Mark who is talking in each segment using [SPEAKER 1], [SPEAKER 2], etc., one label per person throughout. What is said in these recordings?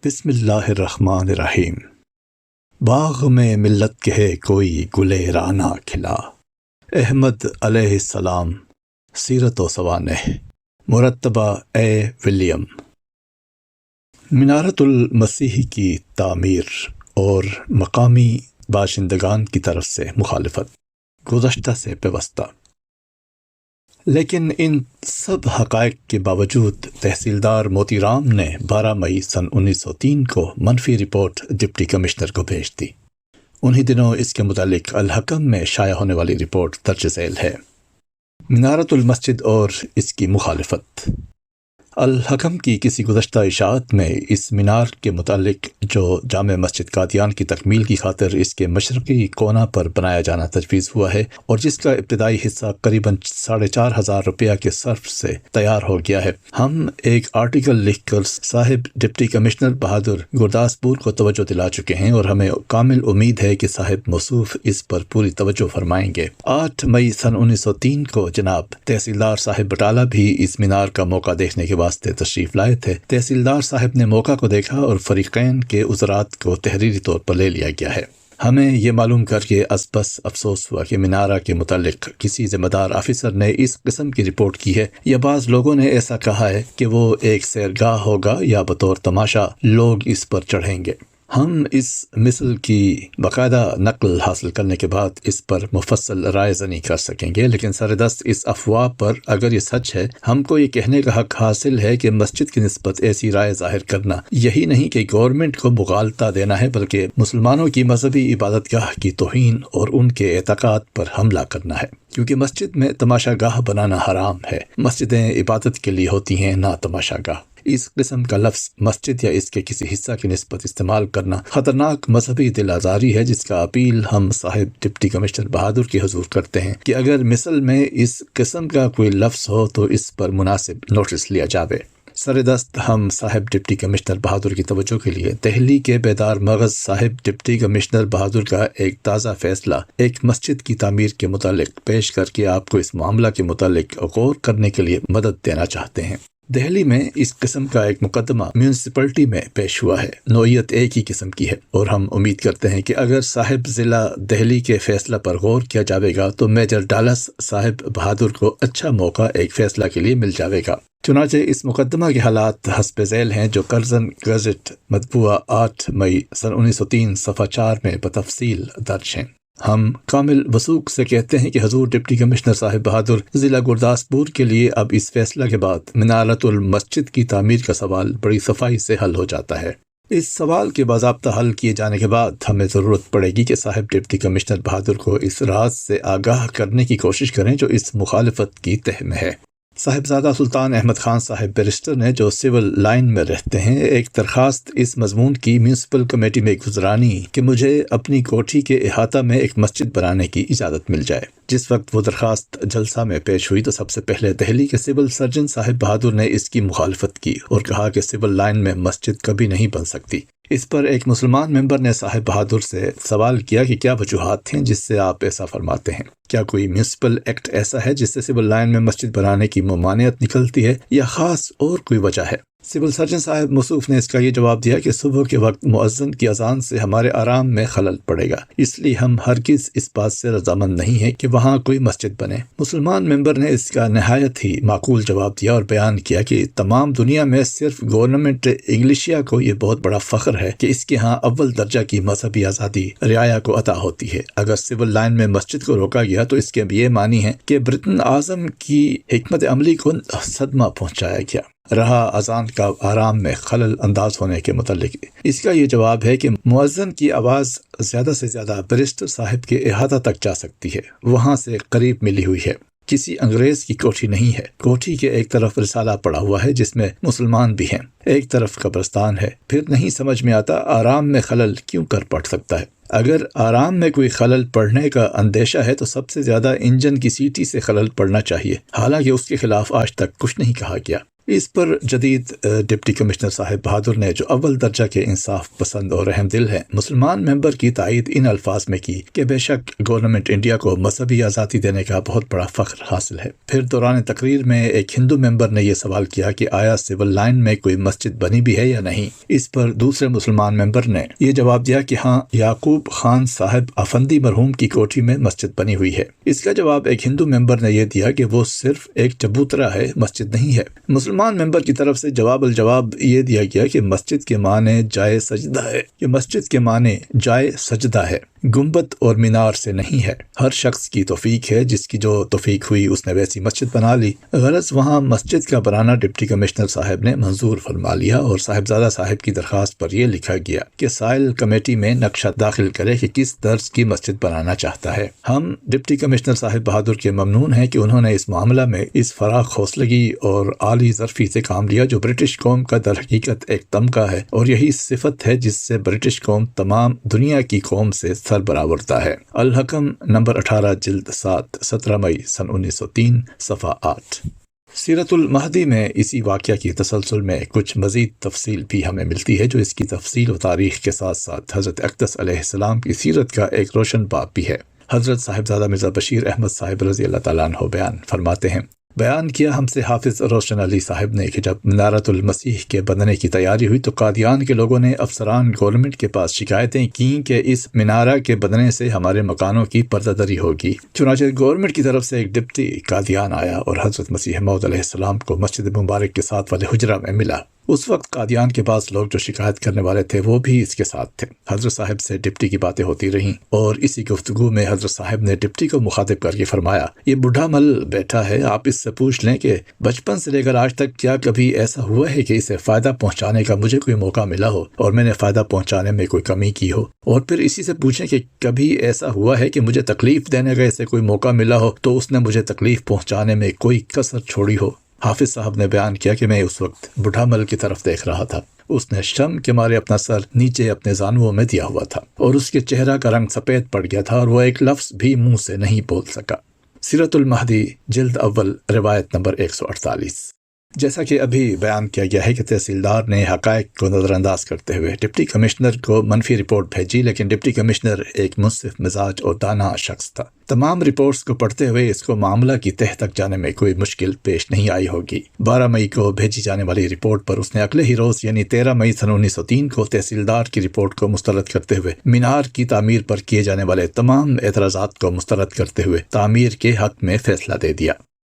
[SPEAKER 1] بسم اللہ الرحمن الرحیم۔ باغ میں ملت کے ہے کوئی گلے رانا کھلا، احمد علیہ السلام سیرت و سوانح مرتبہ اے ولیم۔ منارت المسیح کی تعمیر اور مقامی باشندگان کی طرف سے مخالفت گزشتہ سے پیوستہ۔ لیکن ان سب حقائق کے باوجود تحصیلدار موتی رام نے 12 مئی سن 1903 کو منفی رپورٹ ڈپٹی کمشنر کو بھیج دی۔ انہی دنوں اس کے متعلق الحکم میں شائع ہونے والی رپورٹ درج ذیل ہے۔ منارت المسجد اور اس کی مخالفت۔ الحکم کی کسی گزشتہ اشاعت میں اس مینار کے متعلق جو جامع مسجد قادیان کی تکمیل کی خاطر اس کے مشرقی کونا پر بنایا جانا تجویز ہوا ہے اور جس کا ابتدائی حصہ قریباً 4,500 روپیہ کے صرف سے تیار ہو گیا ہے، ہم ایک آرٹیکل لکھ کر صاحب ڈپٹی کمشنر بہادر گرداسپور کو توجہ دلا چکے ہیں اور ہمیں کامل امید ہے کہ صاحب موصوف اس پر پوری توجہ فرمائیں گے۔ 8 مئی سن 1903 کو جناب تحصیلدار صاحب بٹالہ بھی اس مینار کا موقع دیکھنے کے واسطے تشریف لائے تھے۔ تحصیلدار صاحب نے موقع کو دیکھا اور فریقین کے عذرات کو تحریری طور پر لے لیا گیا ہے۔ ہمیں یہ معلوم کر کے بس افسوس ہوا کہ مینارہ کے متعلق کسی ذمہ دار آفیسر نے اس قسم کی رپورٹ کی ہے یا بعض لوگوں نے ایسا کہا ہے کہ وہ ایک سیرگاہ ہوگا یا بطور تماشا لوگ اس پر چڑھیں گے۔ ہم اس مثل کی باقاعدہ نقل حاصل کرنے کے بعد اس پر مفصل رائے زنی کر سکیں گے، لیکن سردست اس افواہ پر اگر یہ سچ ہے، ہم کو یہ کہنے کا حق حاصل ہے کہ مسجد کی نسبت ایسی رائے ظاہر کرنا یہی نہیں کہ گورنمنٹ کو مغالطہ دینا ہے، بلکہ مسلمانوں کی مذہبی عبادت گاہ کی توہین اور ان کے اعتقاد پر حملہ کرنا ہے، کیونکہ مسجد میں تماشا گاہ بنانا حرام ہے۔ مسجدیں عبادت کے لیے ہوتی ہیں، نہ تماشا گاہ۔ اس قسم کا لفظ مسجد یا اس کے کسی حصہ کی نسبت استعمال کرنا خطرناک مذہبی دل آزاری ہے، جس کا اپیل ہم صاحب ڈپٹی کمشنر بہادر کی حضور کرتے ہیں کہ اگر مثل میں اس قسم کا کوئی لفظ ہو تو اس پر مناسب نوٹس لیا جاوے۔ سردست ہم صاحب ڈپٹی کمشنر بہادر کی توجہ کے لیے دہلی کے بیدار مغز صاحب ڈپٹی کمشنر بہادر کا ایک تازہ فیصلہ ایک مسجد کی تعمیر کے متعلق پیش کر کے آپ کو اس معاملہ کے متعلق غور کرنے کے لیے مدد دینا چاہتے ہیں۔ دہلی میں اس قسم کا ایک مقدمہ میونسپلٹی میں پیش ہوا ہے، نوعیت ایک ہی قسم کی ہے، اور ہم امید کرتے ہیں کہ اگر صاحب ضلع دہلی کے فیصلہ پر غور کیا جاوے گا تو میجر ڈالس صاحب بہادر کو اچھا موقع ایک فیصلہ کے لیے مل جاوے گا۔ چنانچہ اس مقدمہ کے حالات حسب ذیل ہیں جو کرزن گزٹ مطبوعہ 8 مئی سن 1903 صفحہ 4 میں بتفصیل درج ہیں۔ ہم کامل وثوق سے کہتے ہیں کہ حضور ڈپٹی کمشنر صاحب بہادر ضلع گرداسپور کے لیے اب اس فیصلہ کے بعد منارت المسجد کی تعمیر کا سوال بڑی صفائی سے حل ہو جاتا ہے۔ اس سوال کے باضابطہ حل کیے جانے کے بعد ہمیں ضرورت پڑے گی کہ صاحب ڈپٹی کمشنر بہادر کو اس راز سے آگاہ کرنے کی کوشش کریں جو اس مخالفت کی تہ میں ہے۔ صاحبزادہ سلطان احمد خان صاحب بیرسٹر نے جو سول لائن میں رہتے ہیں، ایک درخواست اس مضمون کی میونسپل کمیٹی میں گزرانی کہ مجھے اپنی کوٹھی کے احاطہ میں ایک مسجد بنانے کی اجازت مل جائے۔ جس وقت وہ درخواست جلسہ میں پیش ہوئی تو سب سے پہلے دہلی کے سول سرجن صاحب بہادر نے اس کی مخالفت کی اور کہا کہ سول لائن میں مسجد کبھی نہیں بن سکتی۔ اس پر ایک مسلمان ممبر نے صاحب بہادر سے سوال کیا کہ کیا وجوہات ہیں جس سے آپ ایسا فرماتے ہیں؟ کیا کوئی میونسپل ایکٹ ایسا ہے جس سے سول لائن میں مسجد بنانے کی ممانعت نکلتی ہے یا خاص اور کوئی وجہ ہے؟ سول سرجن صاحب موصوف نے اس کا یہ جواب دیا کہ صبح کے وقت مؤذن کی اذان سے ہمارے آرام میں خلل پڑے گا، اس لیے ہم ہرگز اس بات سے رضامند نہیں ہیں کہ وہاں کوئی مسجد بنے۔ مسلمان ممبر نے اس کا نہایت ہی معقول جواب دیا اور بیان کیا کہ تمام دنیا میں صرف گورنمنٹ انگلشیا کو یہ بہت بڑا فخر ہے کہ اس کے ہاں اول درجہ کی مذہبی آزادی رعایا کو عطا ہوتی ہے۔ اگر سول لائن میں مسجد کو روکا گیا تو اس کے یہ معنی ہے کہ برطن اعظم کی حکمت عملی کو صدمہ پہنچایا گیا۔ رہا اذان کا آرام میں خلل انداز ہونے کے متعلق، اس کا یہ جواب ہے کہ مؤذن کی آواز زیادہ سے زیادہ بیرسٹر صاحب کے احاطہ تک جا سکتی ہے، وہاں سے قریب ملی ہوئی ہے، کسی انگریز کی کوٹھی نہیں ہے۔ کوٹھی کے ایک طرف رسالہ پڑا ہوا ہے جس میں مسلمان بھی ہیں، ایک طرف قبرستان ہے، پھر نہیں سمجھ میں آتا آرام میں خلل کیوں کر پڑ سکتا ہے۔ اگر آرام میں کوئی خلل پڑنے کا اندیشہ ہے تو سب سے زیادہ انجن کی سیٹی سے خلل پڑنا چاہیے، حالانکہ اس کے خلاف آج تک کچھ نہیں کہا گیا۔ اس پر جدید ڈپٹی کمشنر صاحب بہادر نے، جو اول درجہ کے انصاف پسند اور رحم دل ہیں، مسلمان ممبر کی تائید ان الفاظ میں کی کہ بے شک گورنمنٹ انڈیا کو مذہبی آزادی دینے کا بہت بڑا فخر حاصل ہے۔ پھر دوران تقریر میں ایک ہندو ممبر نے یہ سوال کیا کہ آیا سول لائن میں کوئی مسجد بنی بھی ہے یا نہیں؟ اس پر دوسرے مسلمان ممبر نے یہ جواب دیا کہ ہاں، یعقوب خان صاحب افندی مرحوم کی کوٹھی میں مسجد بنی ہوئی ہے۔ اس کا جواب ایک ہندو ممبر نے یہ دیا کہ وہ صرف ایک چبوترا ہے، مسجد نہیں ہے۔ مسلمان ممبر کی طرف سے الجواب یہ دیا گیا کہ مسجد کے معنی جائے سجدہ ہے، یہ مسجد کے معنی جائے سجدہ ہے، گنبد اور مینار سے نہیں ہے۔ ہر شخص کی توفیق ہے، جس کی جو توفیق ہوئی اس نے ویسی مسجد بنا لی۔ غرض وہاں مسجد کا بنانا ڈپٹی کمشنر صاحب نے منظور فرما لیا اور صاحبزادہ صاحب کی درخواست پر یہ لکھا گیا کہ سائل کمیٹی میں نقشہ داخل کرے کہ کس طرز کی مسجد بنانا چاہتا ہے۔ ہم ڈپٹی کمشنر صاحب بہادر کے ممنون ہیں کہ انہوں نے اس معاملہ میں اس فراخ حوصلگی اور عالی ظرفی سے کام لیا جو برٹش قوم کا در حقیقت ایک تمغہ ہے، اور یہی صفت ہے جس سے برٹش قوم تمام دنیا کی قوم سے سر برآورتا ہے۔ الحکم نمبر 18 جلد 7 17 مئی سن 1903 صفحہ 8۔ سیرت المہدی میں اسی واقعہ کی تسلسل میں کچھ مزید تفصیل بھی ہمیں ملتی ہے، جو اس کی تفصیل و تاریخ کے ساتھ ساتھ حضرت اقدس علیہ السلام کی سیرت کا ایک روشن باب بھی ہے۔ حضرت صاحبزادہ مرزا بشیر احمد صاحب رضی اللہ تعالیٰ عنہ بیان فرماتے ہیں، بیان کیا ہم سے حافظ روشن علی صاحب نے کہ جب منارۃ المسیح کے بننے کی تیاری ہوئی تو قادیان کے لوگوں نے افسران گورنمنٹ کے پاس شکایتیں کیں کہ اس مینارہ کے بننے سے ہمارے مکانوں کی پردہ دری ہوگی۔ چنانچہ گورنمنٹ کی طرف سے ایک ڈپٹی قادیان آیا اور حضرت مسیح موعود علیہ السلام کو مسجد مبارک کے ساتھ والے حجرہ میں ملا۔ اس وقت قادیان کے پاس لوگ جو شکایت کرنے والے تھے وہ بھی اس کے ساتھ تھے۔ حضرت صاحب سے ڈپٹی کی باتیں ہوتی رہیں اور اسی گفتگو میں حضرت صاحب نے ڈپٹی کو مخاطب کر کے فرمایا، یہ بوڑھا مل بیٹھا ہے، آپ اس سے پوچھ لیں کہ بچپن سے لے کر آج تک کیا کبھی ایسا ہوا ہے کہ اسے فائدہ پہنچانے کا مجھے کوئی موقع ملا ہو اور میں نے فائدہ پہنچانے میں کوئی کمی کی ہو؟ اور پھر اسی سے پوچھیں کہ کبھی ایسا ہوا ہے کہ مجھے تکلیف دینے کا اسے کوئی موقع ملا ہو تو اس نے مجھے تکلیف پہنچانے میں کوئی کسر چھوڑی ہو؟ حافظ صاحب نے بیان کیا کہ میں اس وقت بوڑھا مل کی طرف دیکھ رہا تھا۔ اس نے شرم کے مارے اپنا سر نیچے اپنے زانوؤں میں دیا ہوا تھا اور اس کے چہرہ کا رنگ سفید پڑ گیا تھا اور وہ ایک لفظ بھی منہ سے نہیں بول سکا۔ سیرت المہدی جلد اول روایت نمبر 148۔ جیسا کہ ابھی بیان کیا گیا ہے کہ تحصیلدار نے حقائق کو نظر انداز کرتے ہوئے ڈپٹی کمشنر کو منفی رپورٹ بھیجی، لیکن ڈپٹی کمشنر ایک منصف مزاج اور دانا شخص تھا۔ تمام رپورٹس کو پڑھتے ہوئے اس کو معاملہ کی تہ تک جانے میں کوئی مشکل پیش نہیں آئی ہوگی۔ 12 مئی کو بھیجی جانے والی رپورٹ پر اس نے اگلے ہی روز یعنی 13 مئی سن 1903 کو تحصیلدار کی رپورٹ کو مسترد کرتے ہوئے مینار کی تعمیر پر کیے جانے والے تمام اعتراضات کو مسترد کرتے ہوئے تعمیر کے حق میں فیصلہ دے دیا۔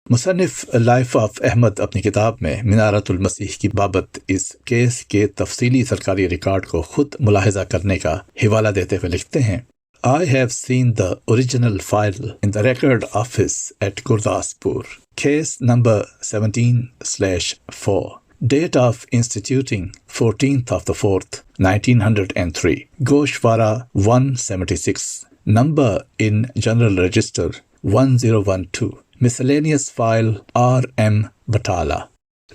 [SPEAKER 1] مصنف لائف آف احمد اپنی کتاب میں منارۃ المسیح کی بابت اس کیس کے تفصیلی سرکاری ریکارڈ کو خود ملاحظہ کرنے کا حوالہ دیتے ہوئے لکھتے ہیں، I have seen the original file in the record office at Gurdaspur. Case number 17/4. Date of instituting 14th of the 4th, 1903. Goshwara 176. Number in General Register 1012. Miscellaneous file R.M. Batala.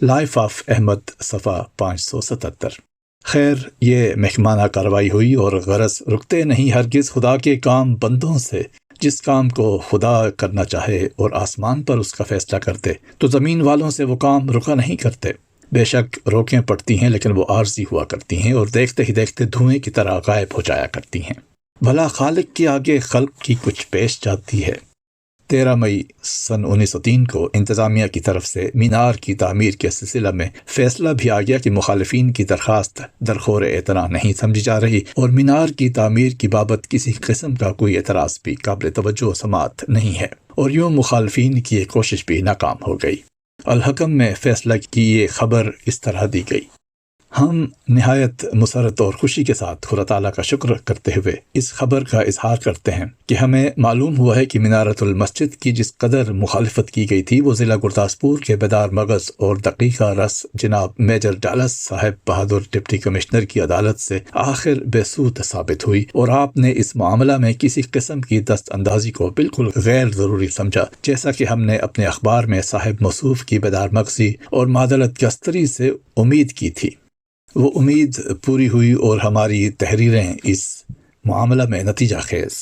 [SPEAKER 1] Life of Ahmad صفحہ 577۔ خیر، یہ محکمانہ کارروائی ہوئی اور غرض رکتے نہیں ہرگز خدا کے کام بندوں سے۔ جس کام کو خدا کرنا چاہے اور آسمان پر اس کا فیصلہ کرتے تو زمین والوں سے وہ کام رکا نہیں کرتے۔ بے شک روکیں پڑتی ہیں لیکن وہ عارضی ہوا کرتی ہیں اور دیکھتے ہی دیکھتے دھوئیں کی طرح غائب ہو جایا کرتی ہیں۔ بھلا خالق کے آگے خلق کی کچھ پیش جاتی ہے۔ 13 مئی سن 1903 کو انتظامیہ کی طرف سے مینار کی تعمیر کے سلسلہ میں فیصلہ بھی آ گیا کہ مخالفین کی درخواست درخور اعتراض نہیں سمجھی جا رہی اور مینار کی تعمیر کی بابت کسی قسم کا کوئی اعتراض بھی قابل توجہ سماعت نہیں ہے، اور یوں مخالفین کی یہ کوشش بھی ناکام ہو گئی۔ الحکم میں فیصلہ کی یہ خبر اس طرح دی گئی، ہم نہایت مسرت اور خوشی کے ساتھ خدا تعالیٰ کا شکر کرتے ہوئے اس خبر کا اظہار کرتے ہیں کہ ہمیں معلوم ہوا ہے کہ منارۃ المسجد کی جس قدر مخالفت کی گئی تھی وہ ضلع گرداسپور کے بیدار مغز اور دقیقہ رس جناب میجر ڈالس صاحب بہادر ڈپٹی کمشنر کی عدالت سے آخر بے سود ثابت ہوئی، اور آپ نے اس معاملہ میں کسی قسم کی دست اندازی کو بالکل غیر ضروری سمجھا، جیسا کہ ہم نے اپنے اخبار میں صاحب موصوف کی بیدار مغزی اور معدلت گستری سے امید کی تھی۔ وہ امید پوری ہوئی اور ہماری تحریریں اس معاملہ میں نتیجہ خیز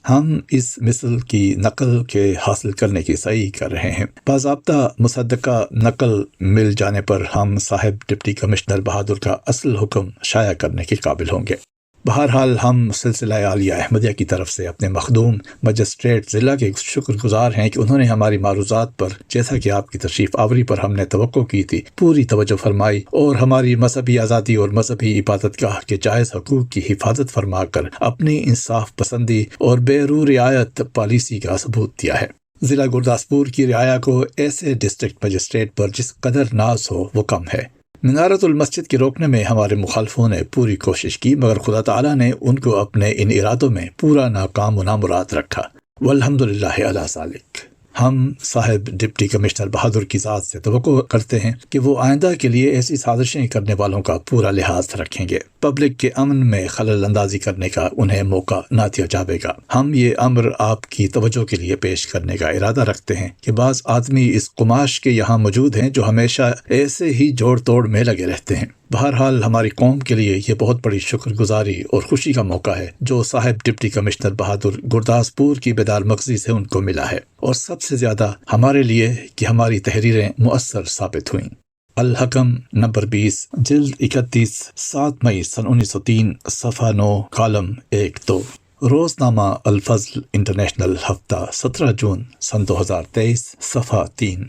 [SPEAKER 1] ہم اس مثل کی نقل کے حاصل کرنے کی سعی کر رہے ہیں۔ باضابطہ مصدقہ نقل مل جانے پر ہم صاحب ڈپٹی کمشنر بہادر کا اصل حکم شائع کرنے کے قابل ہوں گے۔ بہرحال ہم سلسلہ عالیہ احمدیہ کی طرف سے اپنے مخدوم مجسٹریٹ ضلع کے شکر گزار ہیں کہ انہوں نے ہماری معروضات پر، جیسا کہ آپ کی تشریف آوری پر ہم نے توقع کی تھی، پوری توجہ فرمائی اور ہماری مذہبی آزادی اور مذہبی عبادت گاہ کے جائز حقوق کی حفاظت فرما کر اپنی انصاف پسندی اور بے رو رعایت پالیسی کا ثبوت دیا ہے۔ ضلع گرداسپور کی رعایا کو ایسے ڈسٹرکٹ مجسٹریٹ پر جس قدر ناز ہو وہ کم ہے۔ منارت المسجد کے روکنے میں ہمارے مخالفوں نے پوری کوشش کی، مگر خدا تعالیٰ نے ان کو اپنے ان ارادوں میں پورا ناکام و نامراد رکھا، والحمدللہ علی ذالک۔ ہم صاحب ڈپٹی کمشنر بہادر کی ذات سے توقع کرتے ہیں کہ وہ آئندہ کے لیے ایسی سازشیں کرنے والوں کا پورا لحاظ رکھیں گے۔ پبلک کے امن میں خلل اندازی کرنے کا انہیں موقع نہ دیا جائے گا۔ ہم یہ امر آپ کی توجہ کے لیے پیش کرنے کا ارادہ رکھتے ہیں کہ بعض آدمی اس قماش کے یہاں موجود ہیں جو ہمیشہ ایسے ہی جوڑ توڑ میں لگے رہتے ہیں۔ بہرحال ہماری قوم کے لیے یہ بہت بڑی شکر گزاری اور خوشی کا موقع ہے جو صاحب ڈپٹی کمشنر بہادر گرداسپور کی بیدار مغزی سے ان کو ملا ہے، اور سب سے زیادہ ہمارے لیے کہ ہماری تحریریں مؤثر ثابت ہوئیں۔ الحکم نمبر 20 جلد 31 7 مئی سن 1903 صفحہ 9 کالم 1-2۔ روزنامہ الفضل انٹرنیشنل ہفتہ 17 جون سن 2023 صفحہ 3۔